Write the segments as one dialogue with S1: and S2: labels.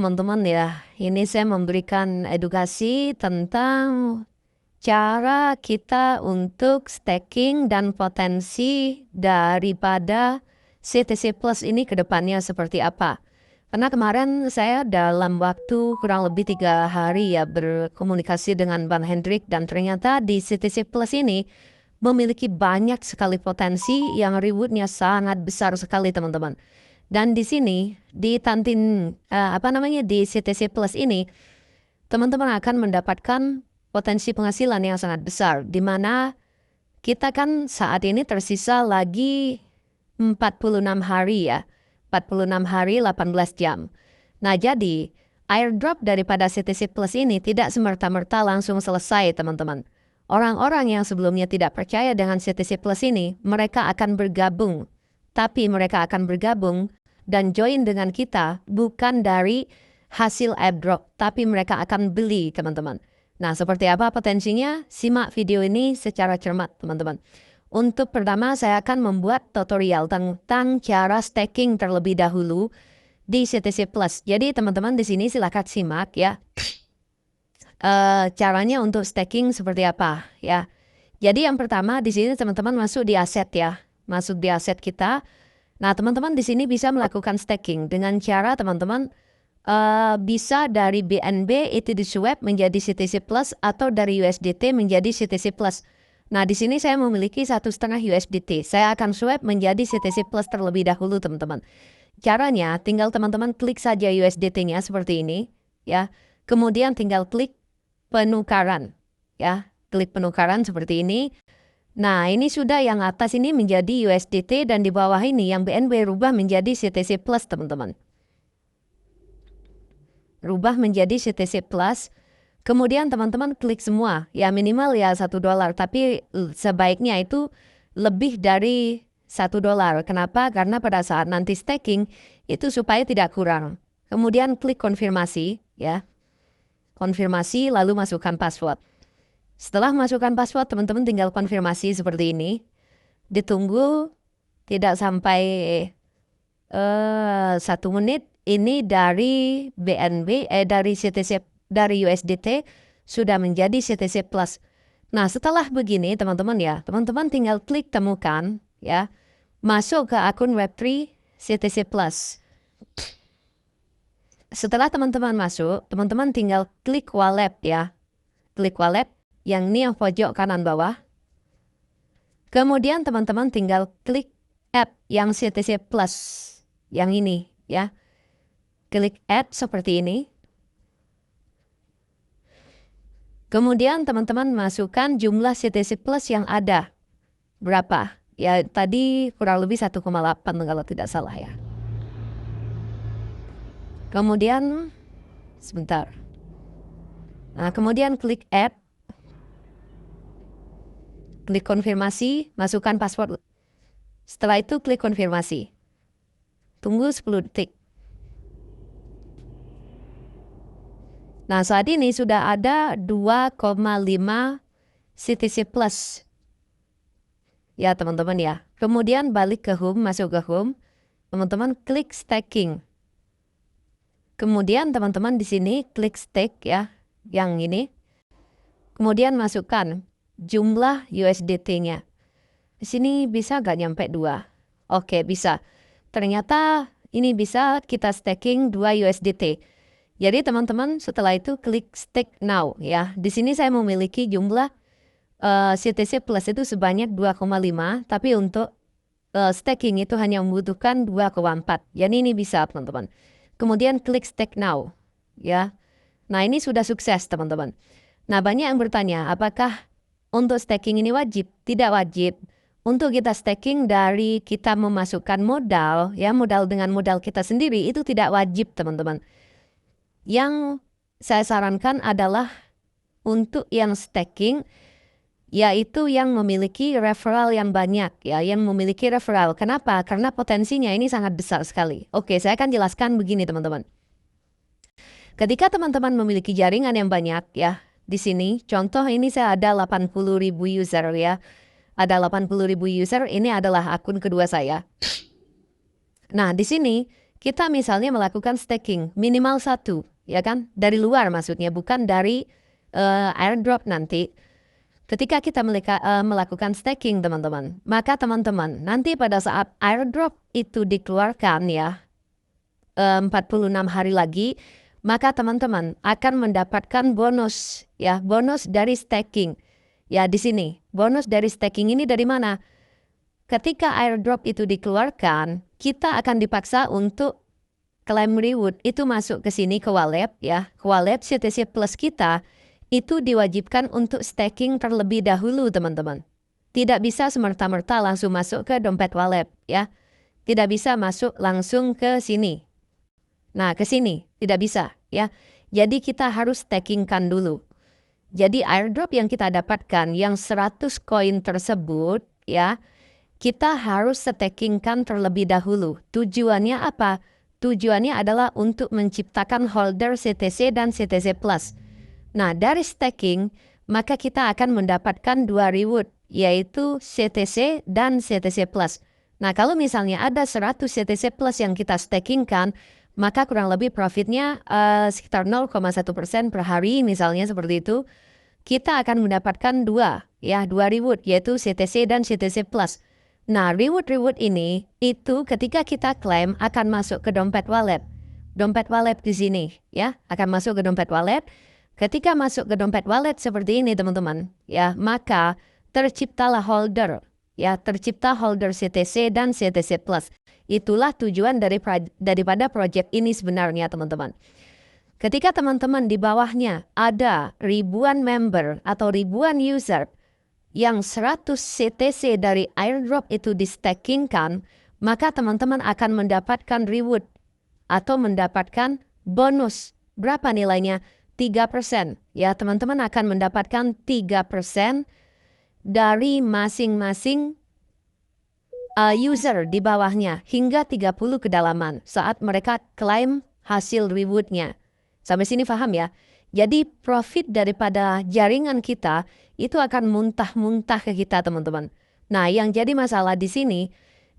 S1: Teman-teman ya, ini saya memberikan edukasi tentang cara kita untuk staking dan potensi daripada CTC Plus ini ke depannya seperti apa. Karena kemarin saya dalam waktu kurang lebih 3 hari ya berkomunikasi dengan Bang Hendrik dan ternyata di CTC Plus ini memiliki banyak sekali potensi yang rewardnya sangat besar sekali teman-teman. Dan di sini di Tantin di CTC Plus ini teman-teman akan mendapatkan potensi penghasilan yang sangat besar di mana kita kan saat ini tersisa lagi 46 hari ya. 46 hari 18 jam. Nah, jadi airdrop daripada CTC Plus ini tidak semerta-merta langsung selesai, teman-teman. Orang-orang yang sebelumnya tidak percaya dengan CTC Plus ini, mereka akan bergabung. Tapi mereka akan bergabung dan join dengan kita bukan dari hasil airdrop, tapi mereka akan beli, teman-teman. Nah, seperti apa potensinya? Simak video ini secara cermat, teman-teman. Untuk pertama, saya akan membuat tutorial tentang cara staking terlebih dahulu di CTC Plus. Jadi, teman-teman di sini silakan simak ya. Caranya untuk staking seperti apa ya. Jadi, yang pertama di sini teman-teman masuk di aset ya. Masuk di aset kita. Nah, teman-teman di sini bisa melakukan staking dengan cara teman-teman bisa dari BNB itu di swap menjadi CTC Plus atau dari USDT menjadi CTC Plus. Nah, di sini saya memiliki 1,5 USDT. Saya akan swap menjadi CTC Plus terlebih dahulu, teman-teman. Caranya, tinggal teman-teman klik saja USDT-nya seperti ini, ya. Kemudian tinggal klik penukaran, ya. Klik penukaran seperti ini. Nah, ini sudah yang atas ini menjadi USDT dan di bawah ini yang BNB rubah menjadi CTC Plus, teman-teman. Rubah menjadi CTC Plus. Kemudian teman-teman klik semua, ya minimal ya $1, tapi sebaiknya itu lebih dari $1. Kenapa? Karena pada saat nanti staking itu supaya tidak kurang. Kemudian klik konfirmasi, ya. Konfirmasi lalu masukkan password. Setelah masukkan password, teman-teman tinggal konfirmasi seperti ini. Ditunggu tidak sampai 1 menit. Ini dari BNB, dari CTC, dari USDT sudah menjadi CTC Plus. Nah, setelah begini teman-teman ya, teman-teman tinggal klik temukan ya, masuk ke akun Web3 CTC Plus. Setelah teman-teman masuk, teman-teman tinggal klik wallet ya. Klik wallet yang ini yang pojok kanan bawah. Kemudian teman-teman tinggal klik app yang CTC Plus yang ini ya. Klik add seperti ini. Kemudian teman-teman masukkan jumlah CTC Plus yang ada. Berapa? Ya tadi kurang lebih 1,8 kalau tidak salah ya. Kemudian, sebentar. Nah, kemudian klik add. Klik konfirmasi, masukkan password. Setelah itu klik konfirmasi. Tunggu 10 detik. Nah, saat ini sudah ada 2,5 CTC Plus. Ya, teman-teman ya. Kemudian balik ke home, masuk ke home. Teman-teman klik staking. Kemudian teman-teman di sini klik stake ya, yang ini. Kemudian masukkan jumlah USDT-nya. Di sini bisa gak nyampe 2? Oke, bisa. Ternyata ini bisa kita staking 2 USDT. Jadi teman-teman setelah itu klik stake now ya. Di sini saya memiliki jumlah CTC Plus itu sebanyak 2,5, tapi untuk staking itu hanya membutuhkan 2,4. Jadi ini bisa teman-teman. Kemudian klik stake now ya. Nah, ini sudah sukses teman-teman. Nah, banyak yang bertanya, apakah untuk staking ini wajib? Tidak wajib. Untuk kita staking dari kita memasukkan modal, ya modal dengan modal kita sendiri itu tidak wajib teman-teman. Yang saya sarankan adalah untuk yang staking, yaitu yang memiliki referral yang banyak, ya, yang memiliki referral. Kenapa? Karena potensinya ini sangat besar sekali. Oke, saya akan jelaskan begini teman-teman. Ketika teman-teman memiliki jaringan yang banyak, ya, di sini, contoh ini saya ada 80.000 user ya. Ada 80.000 user, ini adalah akun kedua saya. Nah, di sini kita misalnya melakukan staking minimal 1, ya kan? Dari luar maksudnya, bukan dari airdrop nanti. Ketika kita melakukan staking teman-teman, maka teman-teman nanti pada saat airdrop itu dikeluarkan ya, 46 hari lagi, maka teman-teman akan mendapatkan bonus ya, bonus dari staking. Ya di sini, bonus dari staking ini dari mana? Ketika airdrop itu dikeluarkan, kita akan dipaksa untuk claim reward itu masuk ke sini ke wallet ya. Ke wallet CTC Plus kita itu diwajibkan untuk staking terlebih dahulu teman-teman. Tidak bisa semerta-merta langsung masuk ke dompet wallet ya. Tidak bisa masuk langsung ke sini. Nah, ke sini tidak bisa ya. Jadi kita harus stakingkan dulu. Jadi airdrop yang kita dapatkan yang 100 koin tersebut ya, kita harus stakingkan terlebih dahulu. Tujuannya apa? Tujuannya adalah untuk menciptakan holder CTC dan CTC Plus. Nah, dari staking, maka kita akan mendapatkan 2 reward, yaitu CTC dan CTC Plus. Nah, kalau misalnya ada 100 CTC Plus yang kita stakingkan, maka kurang lebih profitnya sekitar 0,1% per hari, misalnya seperti itu. Kita akan mendapatkan 2 reward, yaitu CTC dan CTC Plus. Nah, reward-reward ini, itu ketika kita klaim akan masuk ke dompet wallet. Dompet wallet di sini, ya, akan masuk ke dompet wallet. Ketika masuk ke dompet wallet seperti ini teman-teman, ya, maka terciptalah holder, ya, tercipta holder CTC dan CTC Plus. Itulah tujuan daripada project ini sebenarnya teman-teman. Ketika teman-teman di bawahnya ada ribuan member atau ribuan user yang 100 CTC dari airdrop itu di-stakingkan, maka teman-teman akan mendapatkan reward atau mendapatkan bonus. Berapa nilainya? 3%. Ya, teman-teman akan mendapatkan 3% dari masing-masing user di bawahnya hingga 30 kedalaman saat mereka klaim hasil rewardnya. Sampai sini paham ya? Jadi profit daripada jaringan kita itu akan muntah-muntah ke kita teman-teman. Nah, yang jadi masalah di sini,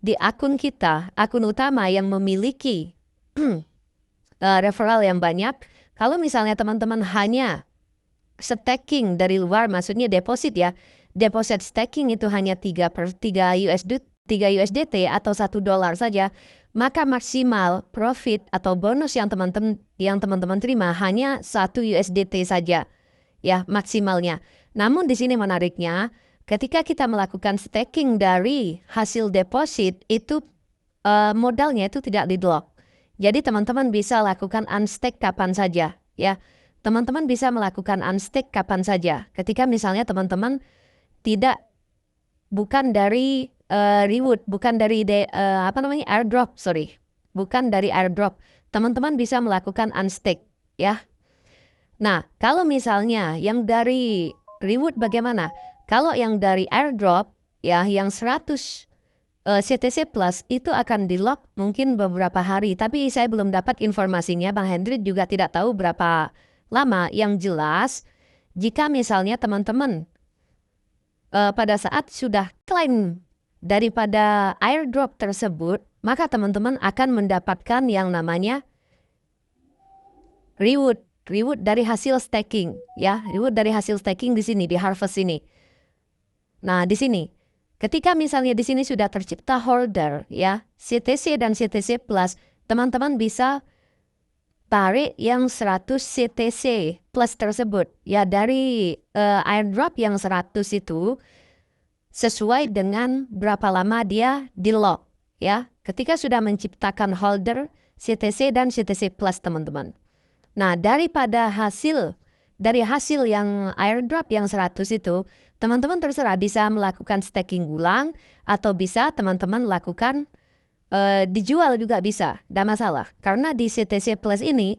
S1: di akun kita, akun utama yang memiliki referral yang banyak, kalau misalnya teman-teman hanya staking dari luar, maksudnya deposit ya, deposit staking itu hanya 3 USDT atau $1 saja, maka maksimal profit atau bonus yang teman-teman terima hanya 1 USDT saja, ya maksimalnya. Namun di sini menariknya, ketika kita melakukan staking dari hasil deposit itu modalnya itu tidak di-lock. Jadi teman-teman bisa lakukan unstake kapan saja, ya. Teman-teman bisa melakukan unstake kapan saja. Ketika misalnya teman-teman bukan dari reward, bukan dari airdrop, bukan dari airdrop. Teman-teman bisa melakukan unstake, ya. Nah, kalau misalnya yang dari reward bagaimana? Kalau yang dari airdrop, ya, yang 100 CTC Plus itu akan di-lock mungkin beberapa hari. Tapi saya belum dapat informasinya, Bang Hendrik juga tidak tahu berapa lama. Yang jelas, jika misalnya teman-teman pada saat sudah klaim daripada airdrop tersebut, maka teman-teman akan mendapatkan yang namanya reward dari hasil staking, ya, reward dari hasil staking di sini, di harvest ini. Nah, di sini, ketika misalnya di sini sudah tercipta holder, ya, CTC dan CTC Plus, teman-teman bisa tarik yang 100 CTC Plus tersebut, ya, dari airdrop yang 100 itu, sesuai dengan berapa lama dia di-lock, ya. Ketika sudah menciptakan holder CTC dan CTC Plus teman-teman. Nah, dari hasil yang airdrop yang 100 itu, teman-teman terserah bisa melakukan staking ulang atau bisa teman-teman lakukan dijual juga bisa, tidak masalah. Karena di CTC Plus ini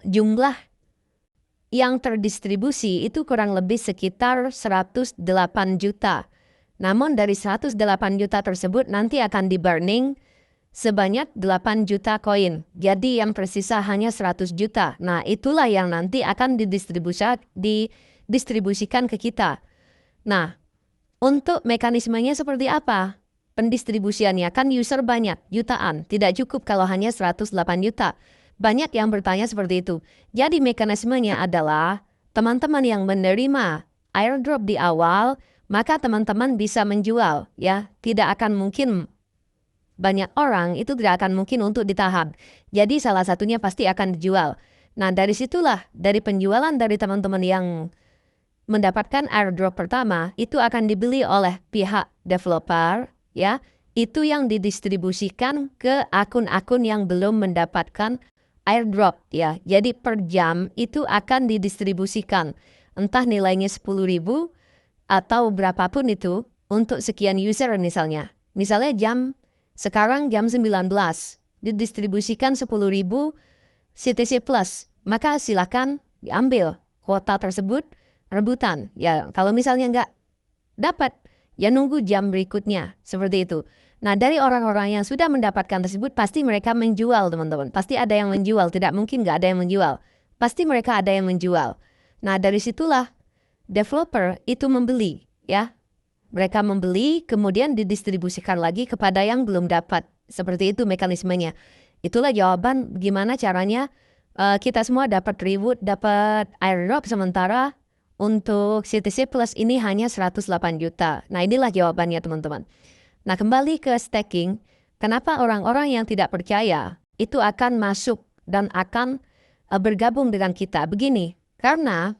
S1: jumlah yang terdistribusi itu kurang lebih sekitar 108 juta. Namun dari 108 juta tersebut nanti akan di-burning sebanyak 8 juta koin. Jadi yang tersisa hanya 100 juta. Nah, itulah yang nanti akan didistribusikan ke kita. Nah, untuk mekanismenya seperti apa? pendistribusiannya. Kan user banyak, jutaan. Tidak cukup kalau hanya 108 juta. Banyak yang bertanya seperti itu. Jadi mekanismenya adalah teman-teman yang menerima airdrop di awal, maka teman-teman bisa menjual. Ya, tidak akan mungkin banyak orang itu tidak akan mungkin untuk ditahan. Jadi salah satunya pasti akan dijual. Nah, dari situlah, dari penjualan dari teman-teman yang mendapatkan airdrop pertama, itu akan dibeli oleh pihak developer, ya. Itu yang didistribusikan ke akun-akun yang belum mendapatkan airdrop, ya. Jadi per jam itu akan didistribusikan. Entah nilainya 10.000 atau berapapun itu untuk sekian user misalnya. Misalnya sekarang jam 19, didistribusikan 10.000 CTC Plus, maka silakan diambil kuota tersebut rebutan. Ya, kalau misalnya nggak dapat, ya nunggu jam berikutnya, seperti itu. Nah, dari orang-orang yang sudah mendapatkan tersebut, pasti mereka menjual, teman-teman. Pasti ada yang menjual, tidak mungkin nggak ada yang menjual. Pasti mereka ada yang menjual. Nah, dari situlah developer itu membeli, ya. Mereka membeli, kemudian didistribusikan lagi kepada yang belum dapat. Seperti itu mekanismenya. Itulah jawaban gimana caranya kita semua dapat reward, dapat airdrop, sementara untuk CTC Plus ini hanya 108 juta. Nah, inilah jawabannya, teman-teman. Nah, kembali ke staking, kenapa orang-orang yang tidak percaya itu akan masuk dan akan bergabung dengan kita? Begini, karena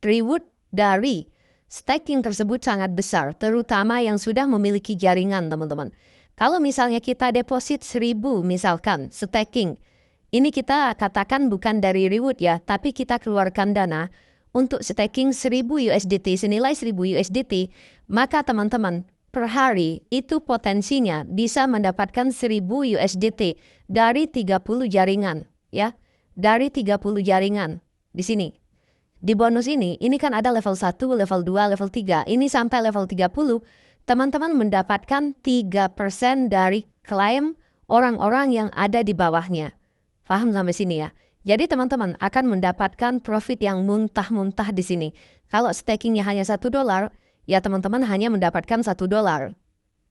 S1: reward dari staking tersebut sangat besar, terutama yang sudah memiliki jaringan, teman-teman. Kalau misalnya kita deposit 1.000 misalkan staking, ini kita katakan bukan dari reward ya, tapi kita keluarkan dana untuk staking 1.000 USDT, senilai 1.000 USDT, maka teman-teman per hari itu potensinya bisa mendapatkan 1.000 USDT dari 30 jaringan, ya. Dari 30 jaringan di sini. Di bonus ini kan ada level 1, level 2, level 3. Ini sampai level 30, teman-teman mendapatkan 3% dari klaim orang-orang yang ada di bawahnya. Paham sampai sini ya? Jadi teman-teman akan mendapatkan profit yang muntah-muntah di sini. Kalau stakingnya hanya $1, ya teman-teman hanya mendapatkan $1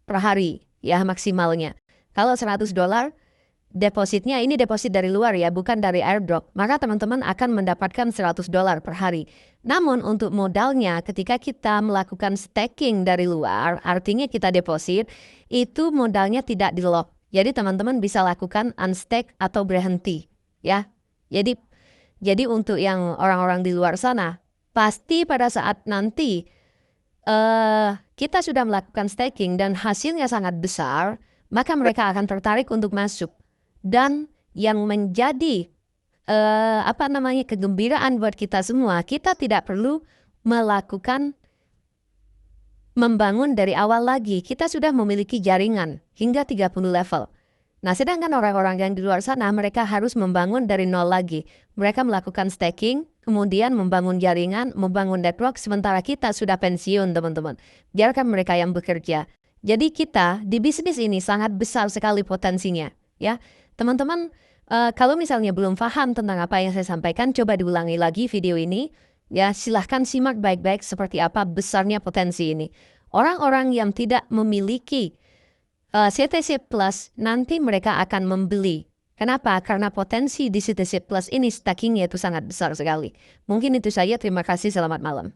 S1: per hari, ya maksimalnya. Kalau $100, depositnya ini deposit dari luar ya, bukan dari airdrop. Maka teman-teman akan mendapatkan $100 per hari. Namun untuk modalnya ketika kita melakukan staking dari luar, artinya kita deposit, itu modalnya tidak di-lock. Jadi teman-teman bisa lakukan unstake atau berhenti, ya. Jadi untuk yang orang-orang di luar sana, pasti pada saat nanti kita sudah melakukan staking dan hasilnya sangat besar, maka mereka akan tertarik untuk masuk. Dan yang menjadi kegembiraan buat kita semua, kita tidak perlu membangun dari awal lagi. Kita sudah memiliki jaringan hingga 30 level. Nah, sedangkan orang-orang yang di luar sana, mereka harus membangun dari nol lagi. Mereka melakukan staking, kemudian membangun jaringan, membangun network, sementara kita sudah pensiun, teman-teman. Biarkan mereka yang bekerja. Jadi kita di bisnis ini sangat besar sekali potensinya, ya. Teman-teman, kalau misalnya belum paham tentang apa yang saya sampaikan, coba diulangi lagi video ini. Ya, silahkan simak baik-baik seperti apa besarnya potensi ini. Orang-orang yang tidak memiliki CTC Plus, nanti mereka akan membeli. Kenapa? Karena potensi di CTC Plus ini stakingnya itu sangat besar sekali. Mungkin itu saja, terima kasih, selamat malam.